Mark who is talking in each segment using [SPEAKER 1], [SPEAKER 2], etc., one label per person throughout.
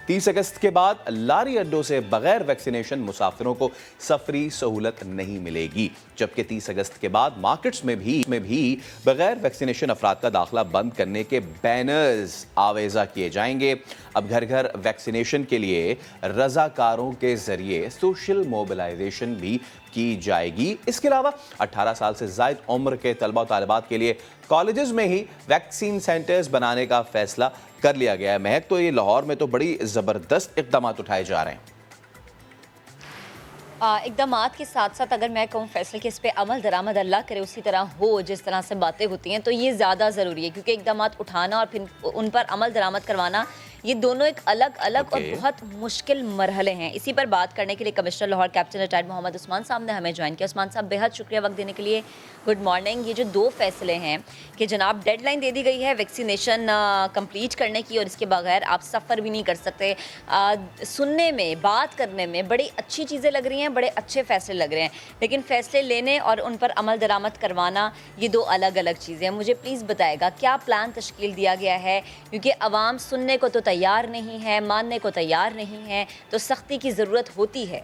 [SPEAKER 1] 30 अगस्त के बाद लारी अड्डों से बगैर वैक्सीनेशन मुसाफिरों को सफरी सहूलत नहीं मिलेगी, जबकि 30 अगस्त के बाद मार्केट्स में भी बगैर वैक्सीनेशन अफराद का दाखिला बंद करने के बैनर्स आवेजा किए जाएंगे। अब घर घर वैक्सीनेशन के लिए रजाकारों के जरिए सोशल मोबिलाइजेशन भी की जाएगी। इसके अलावा 18 साल से जायद उम्र के तलबा और तालिबात के लिए कॉलेजेस में ही वैक्सीन सेंटर्स बनाने का फैसला कर लिया गया है। महक, तो ये लाहौर में तो बड़ी ज़बरदस्त इक़दाम उठाए जा रहे हैं।
[SPEAKER 2] इक़दामात के साथ साथ अगर मैं कहूँ फैसले के इस पे अमल दरामद अल्लाह करे उसी तरह हो जिस तरह से बातें होती हैं, तो ये ज़्यादा ज़रूरी है, क्योंकि इक़दामात उठाना और फिर उन पर अमल दरामद करवाना ये दोनों एक अलग अलग और बहुत मुश्किल मरहले हैं। इसी पर बात करने के लिए commissioner Lahore captain retired Mohammad Usman sahab ने हमें ज्वाइन किया। उस्मान साहब, बेहद शुक्रिया वक्त देने के लिए। Good morning. ये जो दो फैसले हैं कि जनाब डेडलाइन दे दी गई है वैक्सीनेशन कंप्लीट करने की और इसके बगैर आप सफ़र भी नहीं कर सकते, सुनने में बात करने में बड़ी अच्छी चीज़ें लग रही हैं, बड़े अच्छे फैसले लग रहे हैं, लेकिन फ़ैसले लेने और उन पर अमल दरामद करवाना ये दो अलग अलग चीज़ें हैं। मुझे प्लीज़ बताएगा क्या प्लान तश्कील दिया गया है, क्योंकि अवाम सुनने को तो तैयार नहीं है, मानने को तैयार नहीं है, तो सख्ती की ज़रूरत होती है।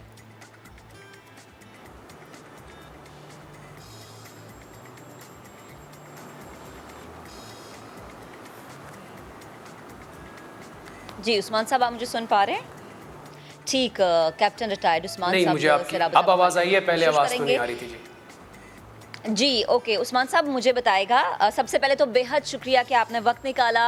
[SPEAKER 2] जी उस्मान साहब, आप मुझे सुन पा रहे हैं? ठीक, कैप्टन रिटायर्ड उस्मान साहब,
[SPEAKER 3] मुझे आपकी अब आवाज़ आई है, पहले आवाज़ तो नहीं आ रही थी।
[SPEAKER 2] जी ओके, उस्मान साहब मुझे बताएगा, सबसे पहले तो बेहद शुक्रिया कि आपने वक्त निकाला।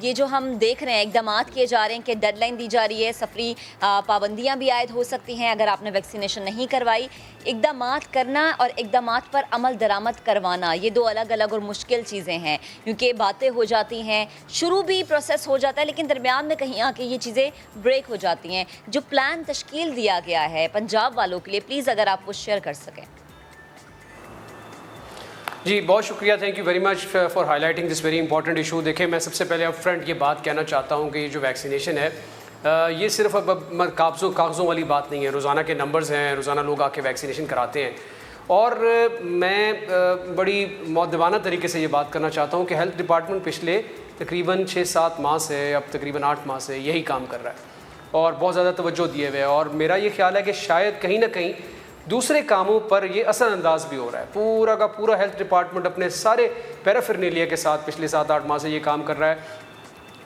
[SPEAKER 2] ये जो हम देख रहे हैं इक़दामात किए जा रहे हैं कि डेडलाइन दी जा रही है, सफरी पाबंदियां भी आयद हो सकती हैं अगर आपने वैक्सीनेशन नहीं करवाई। इक़दामात करना और इक़दामात पर अमल दरामद करवाना ये दो अलग अलग और मुश्किल चीज़ें हैं, क्योंकि बातें हो जाती हैं, शुरू भी प्रोसेस हो जाता है, लेकिन दरमियान में कहीं आके ये चीज़ें ब्रेक हो जाती हैं। जो प्लान तश्कील दिया गया है पंजाब वालों के लिए, प्लीज़ अगर आप वो शेयर कर सकें।
[SPEAKER 3] जी बहुत शुक्रिया, thank you very much for highlighting this very important issue. देखिए, मैं सबसे पहले अप फ्रंट ये बात कहना चाहता हूँ कि ये जो वैक्सीनेशन है ये सिर्फ अब कागज़ों वाली बात नहीं है। रोज़ाना के नंबर्स हैं, रोज़ाना लोग आके वैक्सीनेशन कराते हैं, और मैं बड़ी मौदवाना तरीके से ये बात करना चाहता हूँ कि हेल्थ डिपार्टमेंट पिछले तकरीबन 6-7 माह से, अब तकरीबन 8 माह से यही काम कर रहा है और बहुत ज़्यादा तवज्जो दिए हुए है। और मेरा ये ख्याल है कि शायद कहीं ना कहीं दूसरे कामों पर ये असरअंदाज भी हो रहा है। पूरा का पूरा हेल्थ डिपार्टमेंट अपने सारे पैराफर्नेलिया के साथ पिछले 7-8 माह से ये काम कर रहा है,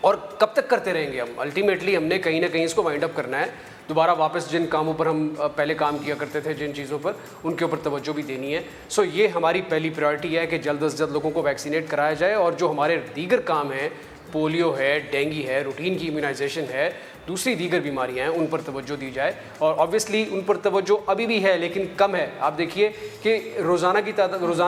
[SPEAKER 3] और कब तक करते रहेंगे हम? अल्टीमेटली हमने कहीं ना कहीं इसको वाइंड अप करना है, दोबारा वापस जिन कामों पर हम पहले काम किया करते थे, जिन चीज़ों पर, उनके ऊपर तवज्जो भी देनी है। सो ये हमारी पहली प्रायोरिटी है कि जल्द से जल्द लोगों को वैक्सीनेट कराया जाए, और जो हमारे दीगर काम हैं, पोलियो है, डेंगू है, रूटीन की इम्यूनाइजेशन है, दूसरी दीगर बीमारियां हैं, उन पर तवज्जो दी जाए। और ऑब्वियसली उन पर तवज्जो अभी भी है, लेकिन कम है। आप देखिए कि रोज़ाना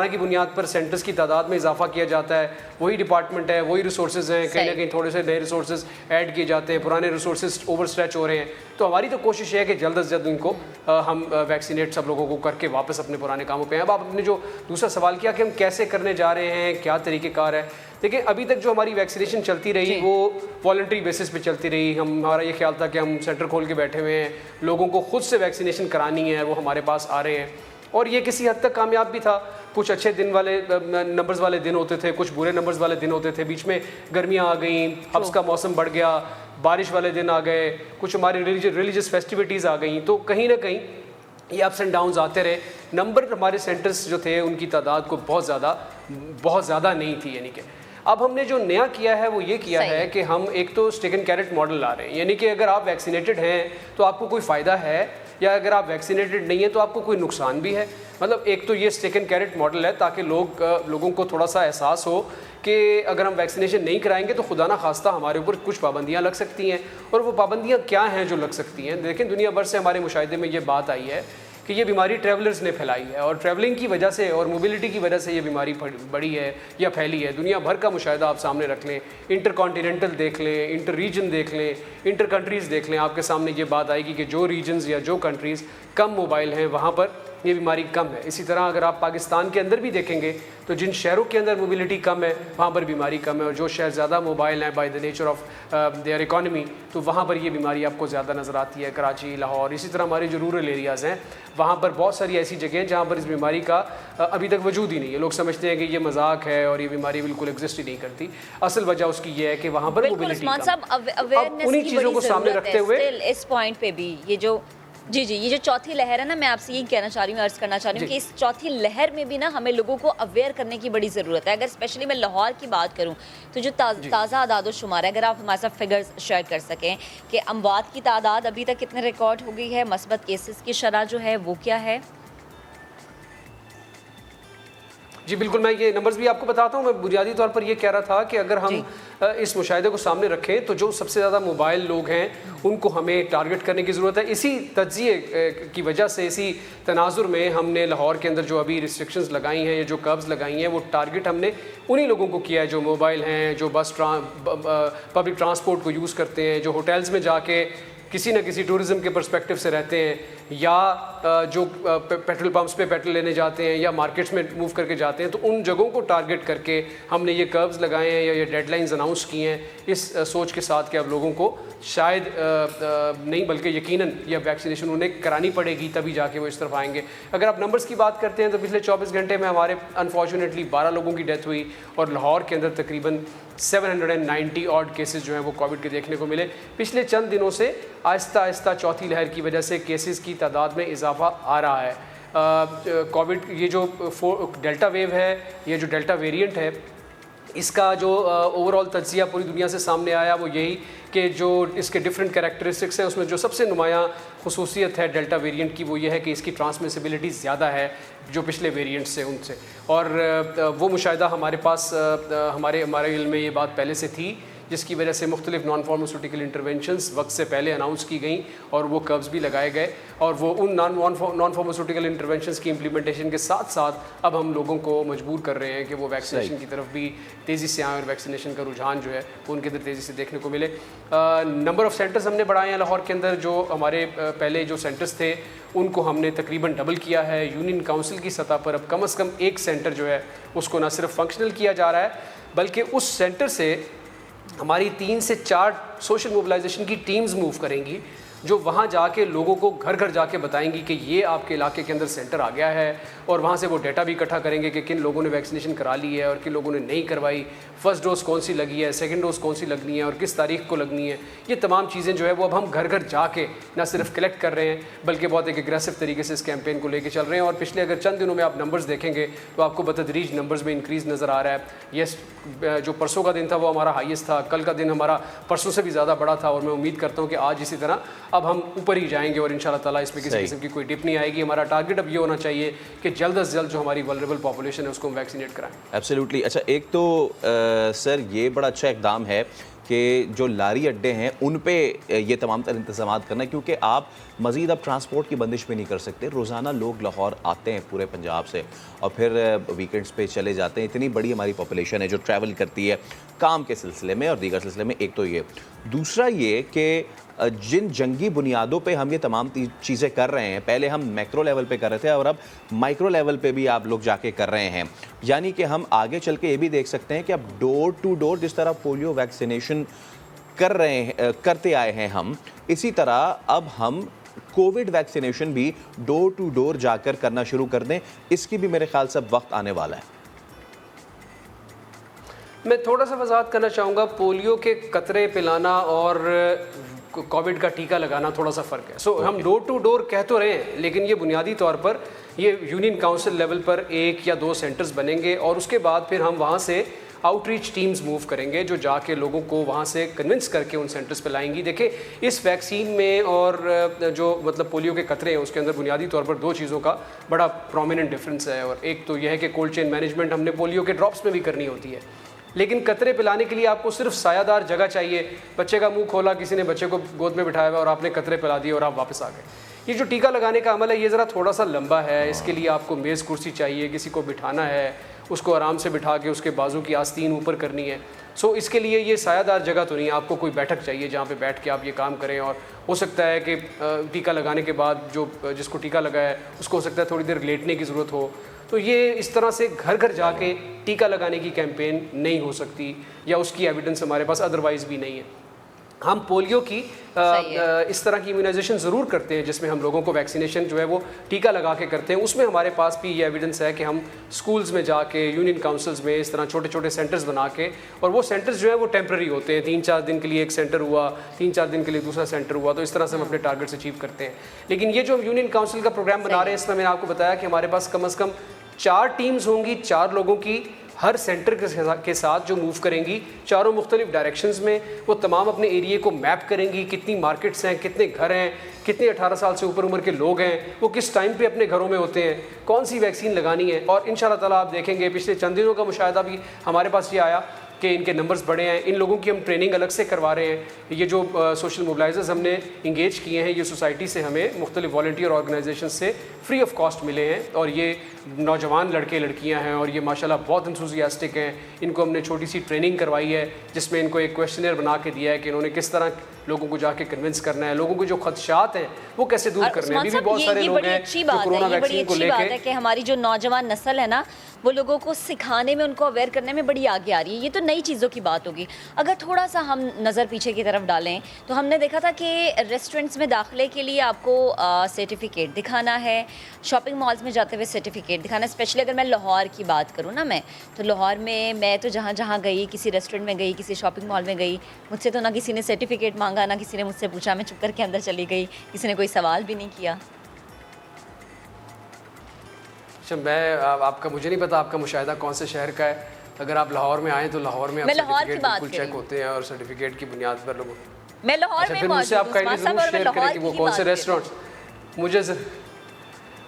[SPEAKER 3] की बुनियाद पर सेंटर्स की तादाद में इजाफा किया जाता है, वही डिपार्टमेंट है, वही रिसोर्सेज हैं, कहीं ना कहीं थोड़े से नए रिसोर्सेज ऐड किए जाते हैं, पुराने रिसोर्सेज ओवर स्ट्रेच हो रहे हैं। तो हमारी तो कोशिश है कि जल्द से जल्द इनको हम वैक्सीनेट सब लोगों को करके वापस अपने पुराने कामों पे हैं। अब आपने जो दूसरा सवाल किया कि हम कैसे करने जा रहे हैं, क्या तरीक़ेकार है, देखिए अभी तक जो हमारी वैक्सीनेशन चलती रही वो वॉलंटरी बेसिस पे चलती रही। हमारा ये ख्याल था कि हम सेंटर खोल के बैठे हुए हैं, लोगों को खुद से वैक्सीनेशन करानी है, वो हमारे पास आ रहे हैं, और ये किसी हद तक कामयाब भी था। कुछ अच्छे दिन वाले नंबर्स वाले दिन होते थे, कुछ बुरे नंबर्स वाले दिन होते थे, बीच में गर्मियाँ आ गई, हब्स का मौसम बढ़ गया, बारिश वाले दिन आ गए, कुछ हमारी रिलीजियस फेस्टिविटीज़ आ गई, तो कहीं ना कहीं ये अप्स एंड डाउन्स आते रहे। नंबर हमारे सेंटर्स जो थे उनकी तादाद को बहुत ज़्यादा नहीं थी। यानी कि अब हमने जो नया किया है वो ये किया है कि हम एक तो स्टिक एंड कैरेट मॉडल ला रहे हैं, यानी कि अगर आप वैक्सीनेटेड हैं तो आपको कोई फ़ायदा है, या अगर आप वैक्सीनेटेड नहीं है तो आपको कोई नुकसान भी है। मतलब एक तो ये स्टिक एंड कैरेट मॉडल है, ताकि लोगों को थोड़ा सा एहसास हो कि अगर हम वैक्सीनेशन नहीं कराएंगे तो खुदा ना खास्ता हमारे ऊपर कुछ पाबंदियां लग सकती हैं। और वो पाबंदियां क्या हैं जो लग सकती हैं? लेकिन दुनिया भर से हमारे मुशाहिदे में ये बात आई है कि ये बीमारी ट्रैवलर्स ने फैलाई है, और ट्रैवलिंग की वजह से और मोबिलिटी की वजह से ये बीमारी बढ़ी है या फैली है। दुनिया भर का मुशाहिदा आप सामने रख लें, इंटर कॉन्टिनेंटल देख लें, इंटर रीजन देख लें, इंटर कंट्रीज़ देख लें, आपके सामने ये बात आएगी कि जो रीजन्स या जो कंट्रीज़ कम मोबाइल हैं वहाँ पर ये बीमारी कम है। इसी तरह अगर आप पाकिस्तान के अंदर भी देखेंगे तो जिन शहरों के अंदर मोबिलिटी कम है वहाँ पर बीमारी कम है, और जो शहर ज़्यादा मोबाइल हैं by the nature of their economy, तो वहाँ पर ये बीमारी आपको ज़्यादा नज़र आती है। कराची, लाहौर, इसी तरह हमारे जो रूरल एरियाज़ हैं वहाँ पर बहुत सारी ऐसी जगह हैं जहाँ पर इस बीमारी का अभी तक वजूद ही नहीं है। लोग समझते हैं कि ये मजाक है और ये बीमारी बिल्कुल एग्जिस्ट ही नहीं करती। असल वजह उसकी ये है कि वहाँ पर मोबिलिटी कम है। उन्हीं चीज़ों को सामने रखते हुए
[SPEAKER 2] इस पॉइंट पे भी ये जो ये जो चौथी लहर है ना, मैं आपसे ये कहना चाह रही हूँ, अर्ज करना चाह रही हूँ कि इस चौथी लहर में भी ना हमें लोगों को अवेयर करने की बड़ी ज़रूरत है। अगर स्पेशली मैं लाहौर की बात करूँ तो जो ताज़ा आदाद शुमार है, अगर आप हमारे साथ फिगर्स शेयर कर सकें कि अमवात की तादाद अभी तक कितने रिकॉर्ड हो गई है, मस्बत केसेस की शरह जो है वो क्या है?
[SPEAKER 3] जी बिल्कुल, मैं ये नंबर्स भी आपको बताता हूँ। मैं बुनियादी तौर पर ये कह रहा था कि अगर हम इस मुशाहिदे को सामने रखें तो जो सबसे ज़्यादा मोबाइल लोग हैं उनको हमें टारगेट करने की ज़रूरत है। इसी तज्ज़िये की वजह से, इसी तनाजुर में हमने लाहौर के अंदर जो अभी रिस्ट्रिक्शंस लगाई हैं या जो कर्ब्स लगाई हैं, वो टारगेट हमने उन्हीं लोगों को किया है जो मोबाइल हैं, जो पब्लिक ट्रांसपोर्ट को यूज़ करते हैं, जो होटल्स में जाके किसी न किसी टूरिज़म के पर्सपेक्टिव से रहते हैं, या जो पेट्रोल पंप्स पे पेट्रोल लेने जाते हैं या मार्केट्स में मूव करके जाते हैं, तो उन जगहों को टारगेट करके हमने ये कर्व्स लगाए हैं या ये डेडलाइंस अनाउंस की हैं, इस सोच के साथ कि अब लोगों को शायद नहीं बल्कि यकीनन यह वैक्सीनेशन उन्हें करानी पड़ेगी, तभी जाके वो इस तरफ आएंगे। अगर आप नंबर्स की बात करते हैं तो पिछले 24 घंटे में हमारे अनफॉर्चुनेटली 12 लोगों की डेथ हुई, और लाहौर के अंदर तकरीबन 790 ऑड केसेस जो हैं वो कोविड के देखने को मिले। पिछले चंद दिनों से आहिस्ता आहिस्ता चौथी लहर की वजह से केसेस की तादाद में इजाफा आ रहा है। कोविड ये जो डेल्टा वेव है, ये जो डेल्टा वेरिएंट है, इसका जो ओवरऑल तज्जिया पूरी दुनिया से सामने आया वो यही कि जो इसके डिफरेंट कैरेक्टरिस्टिक्स हैं, उसमें जो सबसे नुमायाँ खुसूसियत है डेल्टा वेरिएंट की वो ये है कि इसकी ट्रांसमिसिबिलिटी ज़्यादा है जो पिछले वेरिएंट से उनसे, और वो मुशाहिदा हमारे पास हमारे इल्म में ये बात पहले से थी, जिसकी वजह से मुख्तलिफ नॉन फार्मास्यूटिकल इंटरवेंशंस वक्त से पहले अनाउंस की गई और वो कर्व्स भी लगाए गए, और वो उन नॉन फार्मास्यूटिकल इंटरवेंशंस की इम्प्लीमेंटेशन के साथ साथ अब हम लोगों को मजबूर कर रहे हैं कि वो वैक्सीनेशन की तरफ भी तेज़ी से आएँ और वैक्सीनेशन का रुझान जो है वो उनके अंदर तेज़ी से देखने को मिले। नंबर ऑफ़ सेंटर्स हमने बढ़ाए हैं लाहौर के अंदर। जो हमारे पहले जो सेंटर्स थे उनको हमने तकरीबन डबल किया है। यूनियन काउंसिल की सतह पर अब कम से कम एक सेंटर जो है उसको न सिर्फ फंक्शनल किया जा रहा है, बल्कि उस सेंटर से हमारी 3 से 4 सोशल मोबिलाइजेशन की टीम्स मूव करेंगी, जो वहाँ जाके लोगों को घर घर जाके बताएंगी कि ये आपके इलाके के अंदर सेंटर आ गया है, और वहाँ से वो डेटा भी इकट्ठा करेंगे कि किन लोगों ने वैक्सीनेशन करा ली है और किन लोगों ने नहीं करवाई, फर्स्ट डोज कौन सी लगी है, सेकंड डोज कौन सी लगनी है और किस तारीख को लगनी है। ये तमाम चीज़ें जो है वो अब हम घर घर जाके ना सिर्फ कलेक्ट कर रहे हैं बल्कि बहुत एक एग्रेसिव तरीके से इस कैंपेन को लेके चल रहे हैं। और पिछले अगर चंद दिनों में आप नंबर्स देखेंगे तो आपको बतदरीज नंबर्स में इंक्रीज़ नज़र आ रहा है। यस, जो परसों का दिन था वो हमारा हाईएस्ट था, कल का दिन हमारा परसों से भी ज़्यादा बड़ा था, और मैं उम्मीद करता हूँ कि आज इसी तरह अब हम ऊपर ही जाएंगे और इंशाल्लाह ताला इसमें किसी किस्म की कोई डिप नहीं आएगी। हमारा टारगेट अब ये होना चाहिए कि जल्द से जल्द जो हमारी वल्नरेबल पॉपुलेशन है उसको हम वैक्सीनेट कराएं।
[SPEAKER 1] एब्सोल्युटली। अच्छा, एक तो सर ये बड़ा अच्छा इकदाम है कि जो लारी अड्डे हैं उन पे ये तमाम तर इंतजाम करना, क्योंकि आप मज़ीद अब ट्रांसपोर्ट की बंदिश भी नहीं कर सकते। रोज़ाना लोग लाहौर आते हैं पूरे पंजाब से और फिर वीकेंड्स पे चले जाते हैं। इतनी बड़ी हमारी पॉपुलेशन है जो ट्रैवल करती है काम के सिलसिले में और दीगर सिलसिले में। एक तो ये, दूसरा ये कि जिन जंगी बुनियादों पे हम ये तमाम चीज़ें कर रहे हैं, पहले हम मैक्रो लेवल पे कर रहे थे और अब माइक्रो लेवल पे भी आप लोग जाके कर रहे हैं। यानी कि हम आगे चल के ये भी देख सकते हैं कि अब डोर टू डोर जिस तरह पोलियो वैक्सीनेशन करते आए हैं हम, इसी तरह अब हम कोविड वैक्सीनेशन भी डोर टू डोर जाकर करना शुरू कर दें। इसकी भी मेरे ख्याल से वक्त आने वाला है।
[SPEAKER 3] मैं थोड़ा सा वजाहत करना चाहूँगा। पोलियो के कतरे पिलाना और कोविड का टीका लगाना थोड़ा सा फ़र्क है। हम डोर टू डोर कह तो रहे हैं, लेकिन ये बुनियादी तौर पर ये यूनियन काउंसिल लेवल पर 1 या 2 सेंटर्स बनेंगे और उसके बाद फिर हम वहाँ से आउटरीच टीम्स मूव करेंगे जो जाके लोगों को वहाँ से कन्विंस करके उन सेंटर्स पे लाएंगी। देखिए, इस वैक्सीन में और जो मतलब पोलियो के कतरे हैं उसके अंदर बुनियादी तौर पर 2 चीज़ों का बड़ा प्रोमिनेंट डिफरेंस है। और एक तो यह है कि कोल्ड चेन मैनेजमेंट हमने पोलियो के ड्रॉप्स में भी करनी होती है, लेकिन कतरे पिलाने के लिए आपको सिर्फ सायादार जगह चाहिए। बच्चे का मुंह खोला, किसी ने बच्चे को गोद में बिठाया हुआ और आपने कतरे पिला दिए और आप वापस आ गए। ये जो टीका लगाने का अमल है ये ज़रा थोड़ा सा लंबा है। इसके लिए आपको मेज़ कुर्सी चाहिए, किसी को बिठाना है, उसको आराम से बिठा के उसके बाजू की आस्तीन ऊपर करनी है। सो इसके लिए ये सायादार जगह तो नहीं है, आपको कोई बैठक चाहिए जहाँ पे बैठ के आप ये काम करें। और हो सकता है कि टीका लगाने के बाद जो जिसको टीका लगा है उसको हो सकता है थोड़ी देर लेटने की ज़रूरत हो। तो ये इस तरह से घर घर जाके टीका लगाने की कैंपेन नहीं हो सकती, या उसकी एविडेंस हमारे पास अदरवाइज़ भी नहीं है। हम पोलियो की इस तरह की इम्यूनाइजेशन ज़रूर करते हैं जिसमें हम लोगों को वैक्सीनेशन जो है वो टीका लगा के करते हैं। उसमें हमारे पास भी ये एविडेंस है कि हम स्कूल्स में जाके, यूनियन काउंसिल्स में इस तरह छोटे छोटे सेंटर्स बना के, और वो सेंटर्स जो है वो टेम्प्रेरी होते हैं, 3-4 दिन के लिए एक सेंटर हुआ, 3-4 दिन के लिए दूसरा सेंटर हुआ, तो इस तरह से हम अपने टारगेट्स अचीव करते हैं। लेकिन ये जो हम यूनियन काउंसिल का प्रोग्राम बना रहे हैं, इसमें मैंने आपको बताया कि हमारे पास कम से कम 4 टीम्स होंगी, 4 लोगों की हर सेंटर के साथ जो मूव करेंगी चारों मुख्तलिफ डायरेक्शंस में। वो तमाम अपने एरिए को मैप करेंगी, कितनी मार्केट्स हैं, कितने घर हैं, कितने 18 साल से ऊपर उम्र के लोग हैं, वो किस टाइम पे अपने घरों में होते हैं, कौन सी वैक्सीन लगानी है। और इंशाल्लाह ताला आप देखेंगे पिछले चंद दिनों का मुशाहिदा भी हमारे पास ये आया कि इनके नंबर्स बढ़े हैं। इन लोगों की हम ट्रेनिंग अलग से करवा रहे हैं। ये जो सोशल मोबिलाइजर्स हमने इंगेज किए हैं, ये सोसाइटी से हमें मुख्तलिफ वॉलंटियर ऑर्गेनाइजेशन से फ्री ऑफ कॉस्ट मिले हैं, और ये नौजवान लड़के लड़कियां हैं और ये माशाल्लाह बहुत इंथुसियास्टिक हैं। इनको हमने छोटी सी ट्रेनिंग करवाई है जिसमें इनको एक क्वेश्चनर बना के दिया है कि इन्होंने किस तरह लोगों को जाके कन्विंस करना है, लोगों के जो खदशात हैं वो कैसे दूर करने हैं। अभी भी बहुत सारे लोग हैं जो कोरोना वैक्सीन को लेकर
[SPEAKER 2] कि हमारी जो नौजवान नस्ल है ना, वो लोगों को सिखाने में, उनको अवेयर करने में बड़ी आगे आ रही है। ये तो नई चीज़ों की बात होगी। अगर थोड़ा सा हम नज़र पीछे की तरफ डालें तो हमने देखा था कि रेस्टोरेंट्स में दाखिले के लिए आपको सर्टिफिकेट दिखाना है, शॉपिंग मॉल्स में जाते हुए सर्टिफिकेट दिखाना है। स्पेशली अगर मैं लाहौर की बात करूँ ना, तो लाहौर में मैं तो जहाँ जहाँ गई, किसी रेस्टोरेंट में गई, किसी शॉपिंग मॉल में गई, मुझसे तो ना किसी ने सर्टिफिकेट मांगा, ना किसी ने मुझसे पूछा, मैं चुप करके अंदर चली गई, किसी ने कोई सवाल भी नहीं किया।
[SPEAKER 3] अच्छा, आपका मुझे नहीं पता आपका मुशाहिदा कौन से शहर का है। अगर आप लाहौर में आए तो लाहौर में सर्टिफिकेट बिल्कुल चेक होते हैं और सर्टिफिकेट की बुनियाद पर लोगों।
[SPEAKER 2] मैं लाहौर में
[SPEAKER 3] मुझसे आप काइंडली ज़रूर शेयर करें कि वो कौन से रेस्टोरेंट्स,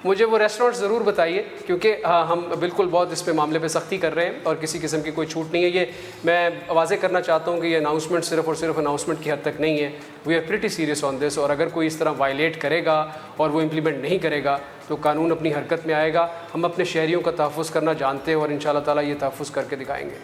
[SPEAKER 3] मुझे वो रेस्टोरेंट ज़रूर बताइए, क्योंकि हम बिल्कुल बहुत इस पे मामले पे सख्ती कर रहे हैं और किसी किस्म की कोई छूट नहीं है। ये मैं वाज़े करना चाहता हूँ कि ये अनाउंसमेंट सिर्फ और सिर्फ अनाउंसमेंट की हद तक नहीं है। We are pretty serious on this, और अगर कोई इस तरह वायलेट करेगा और वो इम्प्लीमेंट नहीं करेगा तो कानून अपनी हरकत में आएगा। हम अपने शहरियों का तहफ़्फ़ुज़ करना जानते हैं और इंशाल्लाह ताला ये तहफ़्फ़ुज़ करके दिखाएंगे।